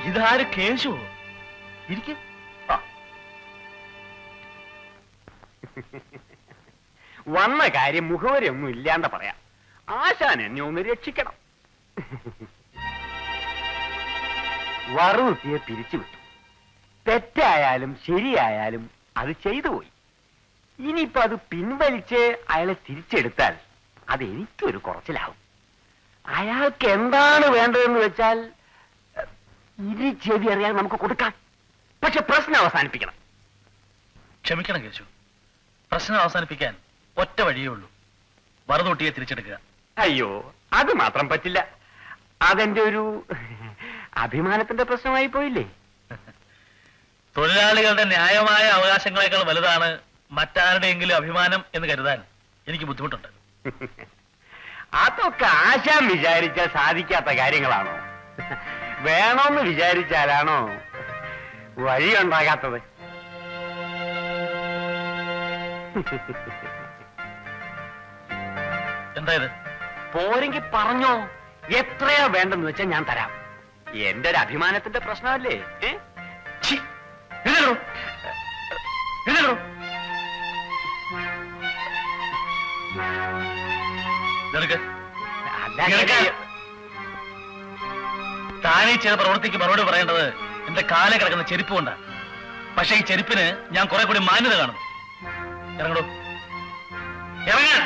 ഇതാര് കേശു? ഇരിക്കെ. വന്ന കാര്യം മുഖവരൊന്നും ഇല്ലാണ്ട പറയാം. ആശാൻ എന്നെ ഒന്ന് രക്ഷിക്കണം. വറുത്തിയെ പിരിച്ചുവിട്ടു. തെറ്റായാലും ശരിയായാലും അത് ചെയ്തു പോയി. ഇനിയിപ്പോ അത് പിൻവലിച്ച് അയാളെ തിരിച്ചെടുത്താൽ അത് എനിക്കൊരു കുറച്ചിലാവും. അയാൾക്ക് എന്താണ് വേണ്ടതെന്ന് വെച്ചാൽ ഇനി ചെവി അറിയാൻ നമുക്ക് കൊടുക്കാം. പക്ഷെ പ്രശ്നം അവസാനിപ്പിക്കണം. ക്ഷമിക്കണം കേശു, പ്രശ്നം അവസാനിപ്പിക്കാൻ ഒറ്റ വഴിയേ ഉള്ളൂ, വറുതൊട്ടിയെ തിരിച്ചെടുക്കുക. അയ്യോ, അത് മാത്രം പറ്റില്ല. അതെന്റെ ഒരു അഭിമാനത്തിന്റെ പ്രശ്നമായി പോയില്ലേ? തൊഴിലാളികളുടെ ന്യായമായ അവകാശങ്ങളെക്കാൾ വലുതാണ് മറ്റാരുടെയെങ്കിലും അഭിമാനം എന്ന് കരുതാൻ എനിക്ക് ബുദ്ധിമുട്ടുണ്ട്. അതൊക്കെ ആശാൻ വിചാരിച്ചാൽ സാധിക്കാത്ത കാര്യങ്ങളാണോ? വേണമെന്ന് വിചാരിച്ചാലാണോ വഴിയുണ്ടാകാത്തത്? എന്തായത്? പോരെങ്കിൽ പറഞ്ഞോ, എത്രയാ വേണ്ടെന്ന് വെച്ചാൽ ഞാൻ തരാം. എന്റെ ഒരു അഭിമാനത്തിന്റെ പ്രശ്നമല്ലേ? താനീ ചെയ്ത പ്രവൃത്തിക്ക് മറുപടി പറയേണ്ടത് എന്റെ കാലെ കിടക്കുന്ന ചെരുപ്പ് കൊണ്ടാണ്. പക്ഷെ ഈ ചെരുപ്പിന് ഞാൻ കുറെ കൂടി മാന്യത കാണുന്നു. ഇറങ്ങടോ, ഇറങ്ങാൻ.